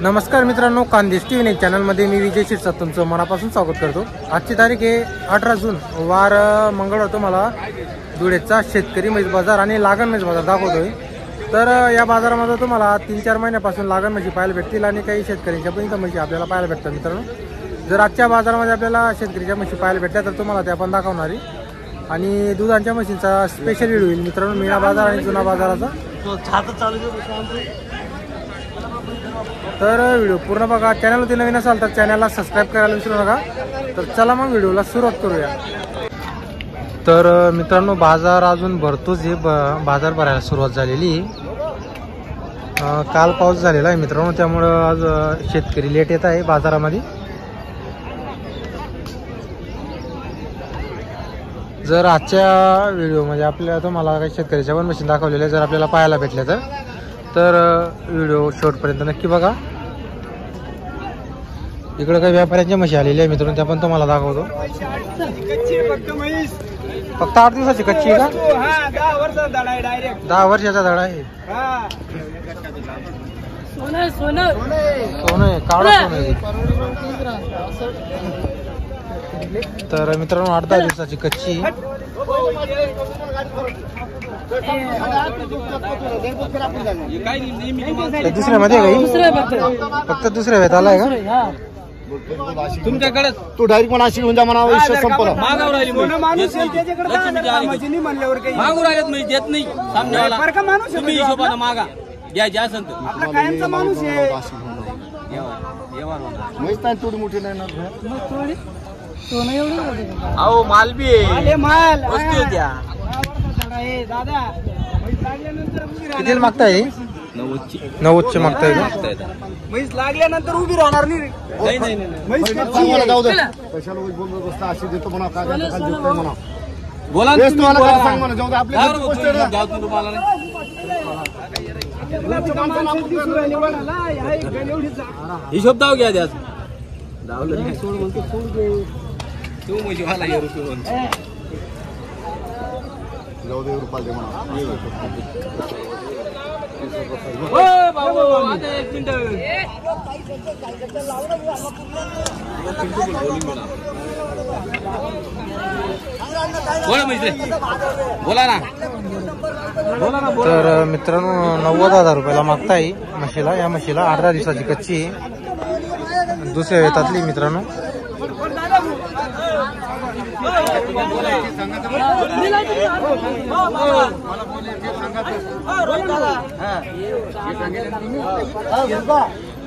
नमस्कार मित्रांनो, खानदेश टीव्ही चॅनलमध्ये मी विजय शिरसाट तुमचं मनापासून स्वागत करतो। आजची तारीख आहे 18 जून, वार मंगळवार। तुम्हाला धुळेचा शेतकरी म्हैस बाजार आणि लागण म्हैस बाजार दाखवतोय। तर या बाजारामध्ये तुम्हाला 3-4 महिन्यापासून लागण म्हशी पाहायला भेटतील आणि काही शेतकऱ्यांच्या पण म्हशी आपल्याला पाहायला भेटतात। मित्रांनो, जर आजच्या बाजारामध्ये आपल्याला शेतकऱ्यांच्या म्हशी पाहायला भेटल्या तर तुम्हाला ते आपण दाखवणार आहे आणि दुधाच्या म्हशींचा स्पेशल व्हिडिओ होईल मित्रांनो। मीना बाजार आणि जुना बाजाराचा तर व्हिडिओ पूर्ण बघा। चॅनलवरती नवीन असाल तर चॅनलला सबस्क्राईब करायला विसरू नका। तर चला मग व्हिडिओला सुरुवात करूया। तर मित्रांनो, बाजार अजून भरतोच आहे। बाजार भरायला सुरुवात झालेली आहे। काल पाऊस झालेला आहे मित्रांनो, त्यामुळे आज शेतकरी लेट येत आहे बाजारामध्ये। जर आजच्या व्हिडिओमध्ये आपल्याला तुम्हाला काही शेतकऱ्याच्या पण मशीन दाखवलेल्या जर आपल्याला पाहायला भेटल्या तर व्हिडिओ शेवटपर्यंत नक्की बघा। इकडे काही व्यापाऱ्यांच्या म्हशी आलेल्या आहे मित्रांनो, त्या पण तुम्हाला दाखवतो। फक्त 8 दिवसाची कच्ची आहे का? 10 वर्षाचा धडा आहे डायरेक्ट। 10 वर्षाचा धडा आहे। सोनं सोनं सोनं आहे, काळा सोनं आहे। तर मित्रांनो, 8-10 दिवसाची कच्ची। दुसऱ्यामध्ये फक्त दुसऱ्या वेळेत आलाय का तुमच्याकडे? तो डायरेक्ट म्हणा अशी म्हणजे म्हणा विषय संपला। मागावर राहिली माणूस म्हणल्यावर काही मागून राहिलेत म्हणजे देत नाही सामनेवाला। तुम्ही हिशोबाने मागा, घ्यायचे असेल तर। आपला कायमचा माणूस आहे। माहित नाही थोडी मोठी नाही ना थोडी सोनं एवढं। अहो माल बी आहे, माल वस्तू आहे त्या। दादा किती मागताय? 90चे मागताय का? म्हैस लागल्यानंतर उभी राहणार नाही। जाऊ दे, कशाला बोलत बसता? अशी देतो म्हणा, काय म्हणा, बोला सांग म्हणा, जाऊ दे आपल्या हिशोब दाव घ्या द्या। सोड बोलतो, सोड दे तू म्हणजे मला हे रुपये म्हणतो। जाऊ दे रुपये म्हणा। एक मिनिट बोला ना। तर मित्रांनो, 90,000 रुपयाला मागताय म्हशीला। या म्हशीला 18 दिवसाची कच्ची, दुसऱ्या वेतातली मित्रांनो।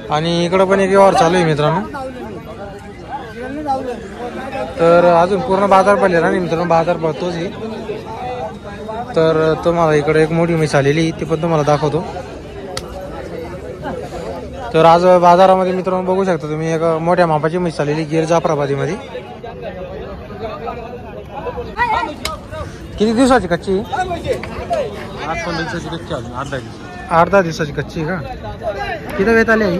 आणि इकडं पण एक व्यवहार चालू आहे मित्रांनो। तर अजून पूर्ण बाजार भरलेला नाही मित्रांनो, बाजार भरतोच आहे। तर तुम्हाला इकडे एक मोठी म्हैस आलेली, ती पण तुम्हाला दाखवतो। तर आज बाजारामध्ये मित्रांनो बघू शकता तुम्ही, एक मोठ्या मापाची म्हैस आलेली गिर जाफराबादी मध्ये। किती दिवसाची कच्ची? 8-15 दिवसाची कच्ची, 8-10 दिवसाची कच्ची का? किती वेत आली आहे?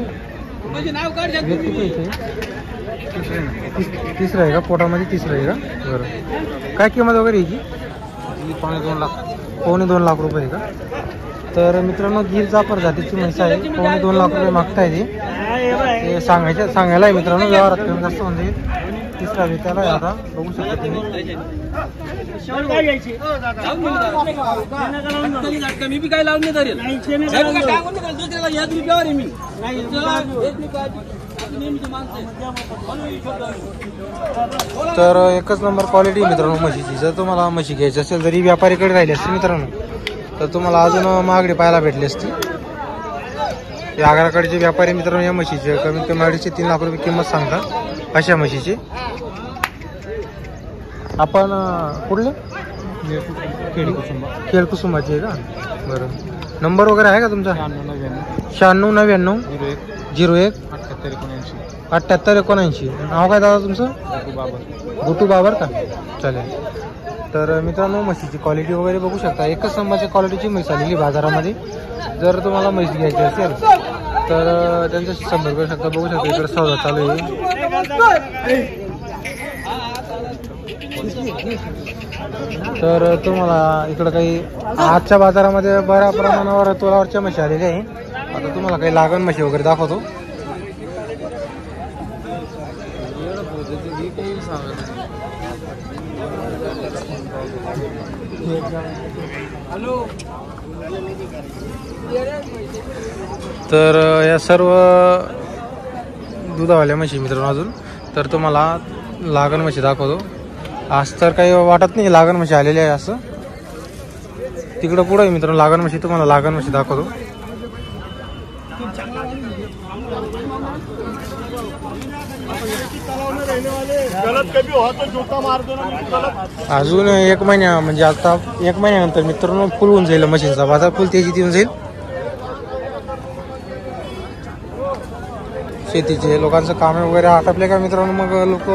तिसरं आहे का? पोटामध्ये तिसरं आहे का? बरं, काय किंमत वगैरे याची? 2.5 लाख। 2.5 लाख रुपये का? तर मित्रांनो, गिर जाफर जातीची म्हैस आहे। 2.5 लाख रुपये मागताय ते सांगायला आहे मित्रांनो। व्यवहारात कमी जास्त म्हणजे तिसरा वेताला आहे। आता बघू शकता तुम्ही। मी बी काय लावून तर एकच नंबर क्वालिटी मित्रांनो म्हशीची। जर तुम्हाला म्हशी घ्यायची असेल, जरी व्यापारीकडे राहिली असते मित्रांनो, तर तुम्हाला अजून महागडी पाहायला भेटली असती। या आग्राकडचे व्यापारी मित्रांनो या म्हशीचे कमीत कमी 2.5-3 लाख रुपये किंमत सांगतात अशा म्हशीची। आपण कुठले? खेळकुसुंबाची आहे का? बरं, नंबर वगैरे आहे का तुमचा? 9699 01 7879। नाव काय दादा तुमचं? गुटू बाबर का? चालेल। तर मित्रांनो, म्हशीची क्वालिटी वगैरे बघू शकता। एकच नंबरच्या क्वालिटीची म्हैस आलेली बाजारामध्ये। जर तुम्हाला म्हैस घ्यायची असेल तर त्यांच्याशी संपर्क करू शकता। बघू शकता इकडे सौदा चालू आहे। तर तुम्हाला इकडे काही आजच्या बाजारामध्ये बऱ्या प्रमाणावर तोलावरच्या म्हशी आलेल्या आहे। आता तुम्हाला काही लागण म्हशी वगैरे दाखवतो। तर या सर्व दुधावाल्या म्हशी मित्रांनो अजून तर तुम्हाला लागण म्हशी दाखवतो. आज तर काही वाटत नाही लागण म्हशी आलेली आहे असं. तिकडं पुढं आहे मित्रांनो लागण म्हशी, तुम्हाला लागण म्हशी दाखवतो. अजून 1 महिना म्हणजे आता 1 महिन्यानंतर मित्रांनो फुल होऊन जाईल मशीनचा बाजार, फुल तेजीत येऊन जाईल. शेतीचे लोकांचं काम वगैरे आटपले का मित्रांनो मग लोक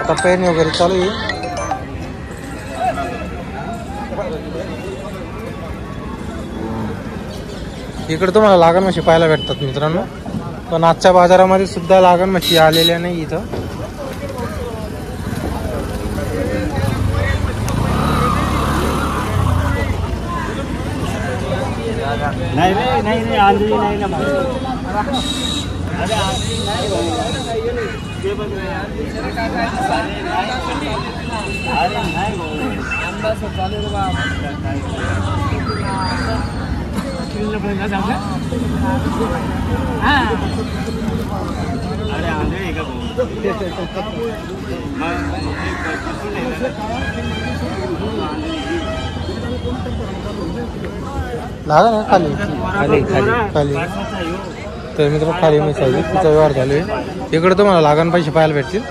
आता पेरणी वगैरे चालू आहे. इकडे तुम्हाला लागण म्हशी पाहायला भेटतात मित्रांनो, पण आजच्या बाजारामध्ये सुद्धा लागण म्हशी आलेल्या नाही इथं. लागण आहे खाली खाली तर मित्र खाली मिसायची तिचा व्यवहार चालू आहे. इकडे तुम्हाला लागण पैसे पाहायला भेटतील.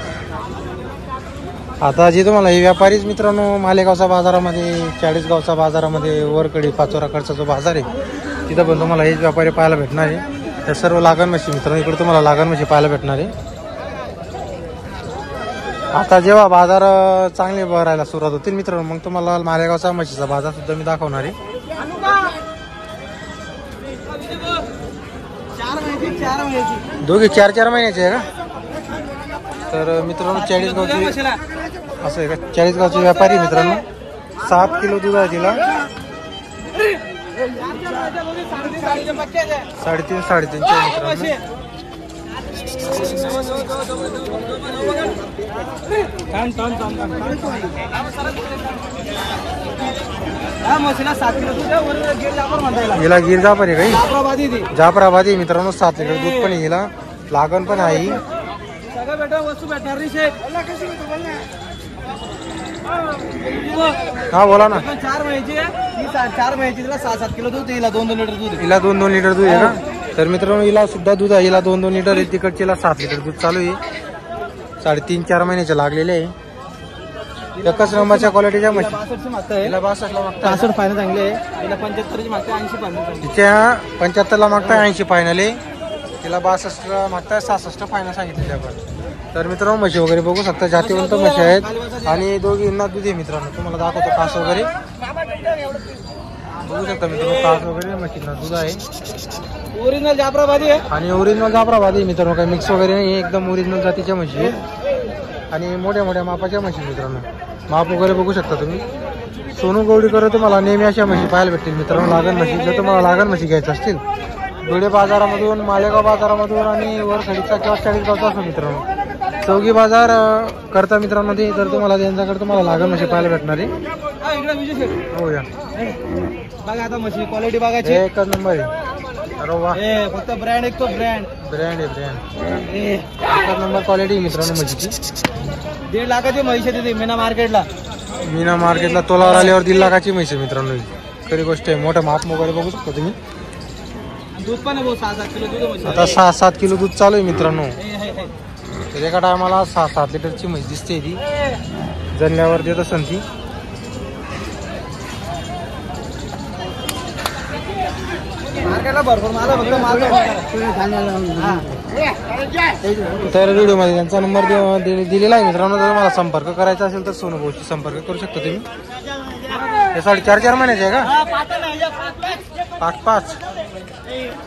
आता जे तुम्हाला हे व्यापारीच मित्रांनो मालेगावच्या बाजारामध्ये, चाळीसगावच्या बाजारामध्ये, वरकडे पाचोराकडचा जो बाजार आहे तिथं पण तुम्हाला हेच व्यापारी पाहायला भेटणार आहे. त्या सर्व लागण म्हशी मित्रांनो इकडे तुम्हाला लागण म्हशी पाहायला भेटणार आहे. आता जेव्हा बाजार चांगले भरायला सुरुवात होतील मित्रांनो मग तुम्हाला मालेगावचा म्हशीचा बाजार सुद्धा मी दाखवणार आहे. दोघे 4-4 महिन्याचे आहे का? तर मित्रांनो 40 गावची असं आहे का? 40 गावचे व्यापारी मित्रांनो 7 किलो दूध आहे तिला. 3.5 मित्रांनो. हिला गिर जाफर आहे काही जाफराबादी मित्रांनो 7 लिटर दूध पण हिला लागण पण आहे. हा बोला ना. 4 महिन्याची तिला 6-7 किलो दूध, हिला 2-2 लिटर दूध, हिला 2-2 लिटर दूध आहे का? तर मित्रांनो हिला सुद्धा दूध आहे, हिला 2-2 लिटर आहे. तिकडचीला 7 लिटर दूध चालू आहे. 3.5-4 महिन्याचे लागलेले आहे. एकच नंबरच्या क्वालिटीच्या म्हशी. 62 मागताय, हिला 62 ला मागताय. 65 फायनल चांगले आहे. हिला 75 ची मागताय, 80 फायनल. तिच्या 75 ला मागताय, 80 फायनल आहे. तिला 62 ला मागताय, 66 फायनल सांगितले आपण. तर मित्रांनो म्हशी वगैरे बघू शकता, जातीवंत म्हशी आहेत आणि दोघींना दूध आहे मित्रांनो. तुम्हाला दाखवतो कास वगैरे बघू शकता मित्रांनो. कास वगैरे म्हशींना दूध आहे. ओरिजिनल जाफराबादी आहे आणि ओरिजिनल जाफराबादी मित्रांनो, काही मिक्स वगैरे नाही, एकदम ओरिजिनल जातीच्या म्हशी आहेत आणि मोठ्या मोठ्या मापाच्या म्हशी मित्रांनो. माप वगैरे बघू शकता तुम्ही. सोनू गवडीकर तुम्हाला नेहमी अशा म्हशी पाहायला भेटतील मित्रांनो. लागण म्हशी जर तुम्हाला लागण म्हशी घ्यायच्या असतील धुळे बाजारामधून, मालेगाव बाजारामधून आणि वरखडीचा किंवा 40 गावचा असो मित्रांनो, चौघी बाजार करता मित्रांनो. ते तर तुम्हाला त्यांच्याकडे तुम्हाला लागण म्हशी पाहायला भेटणार आहे. हो या बघा आता म्हशी क्वालिटी बघायची एकच नंबर आहे. अरे वा, फक्त ब्रँड एक तो ब्रँड आहे ब्रँड. एकच नंबर क्वालिटी मित्रांनो म्हशीची. 1.5 लाखाची म्हैस आहे मीना मार्केटला. मीना मार्केटला तोलावर आल्यावर 1.5 लाखाची म्हैस आहे मित्रांनो. खरी गोष्ट आहे. मोठं माप वगैरे बघू शकता तुम्ही. दूध पण आहे 6-7 किलो दूध. आता 6-7 किलो दूध चालू आहे मित्रांनो. तर एका टायमाला 6-7 लिटरची म्हैस दिसते. ती जणल्यावर देत असेल ती. भरपूर मला फक्त माल. तर व्हिडिओमध्ये त्यांचा नंबर दिलेला आहे मित्रांनो. जर मला संपर्क करायचा असेल तर सोनू भाऊशी संपर्क करू शकता तुम्ही. हे 4.5 महिन्याचे आहे का? 5-5.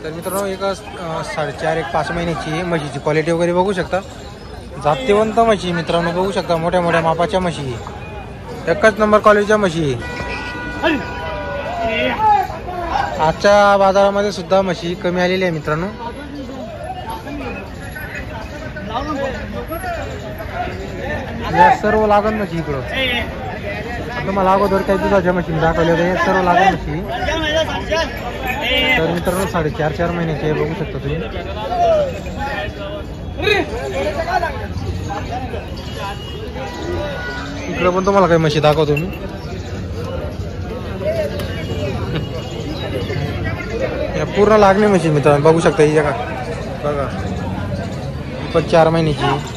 तर मित्रांनो एक 4.5-5 महिन्याची म्हशीची क्वालिटी वगैरे बघू शकता. जातीवंत म्हशी मित्रांनो बघू शकता. मोठ्या मोठ्या मापाच्या म्हशी, एकच नंबर क्वालिटीच्या म्हशी. आजच्या बाजारामध्ये सुद्धा म्हशी कमी आलेली आहे मित्रांनो. या सर्व लागण म्हशी इकडं. तुम्हाला अगोदर काही दुधाच्या मशीन दाखवल्या होत्या, या सर्व लागण म्हशी. तर मित्रांनो 4.5 महिन्याचे बघू शकता तुम्ही. इकडं पण तुम्हाला काही म्हशी दाखवतो मी. या पूर्ण लागणे म्हशी मित्रांनो बघू शकता. ही जगा बघा पण 4 महिन्याची.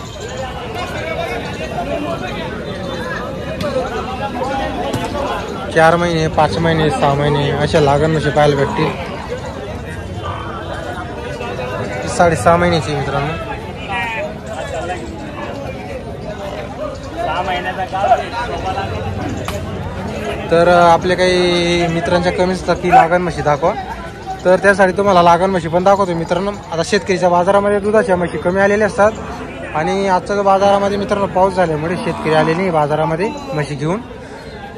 चार महिने 5 महिने 6 महिने अशा लागण म्हशी पाहायला भेटतील. 6.5 महिन्याची मित्रांनो. तर आपल्या काही मित्रांच्या कमेंट्स असतात की लागण म्हशी दाखवा, तर त्यासाठी तुम्हाला लागण म्हशी पण दाखवतो मित्रांनो. आता शेतकरीच्या बाजारामध्ये दुधाच्या म्हशी कमी आलेल्या असतात आणि आजच्या बाजारामध्ये मित्रांनो पाऊस झाल्यामुळे शेतकरी आले नाही बाजारामध्ये म्हशी घेऊन.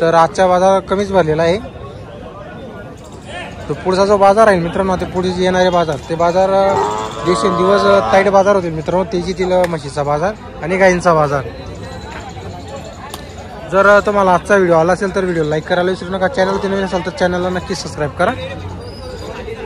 तर आजचा बाजार कमीच भरलेला आहे. तो पुढचा जो बाजार आहे मित्रांनो, ते पुढे येणारे बाजार ते बाजार दिवस टाईट बाजार होतील मित्रांनो. तेजीतील म्हशीचा बाजार आणि गाईंचा बाजार. जर तुम्हाला आजचा व्हिडिओ आला असेल तर व्हिडिओ लाईक करायला विसरू नका. चॅनल नवीन असेल तर चॅनलला नक्की सबस्क्राईब करा.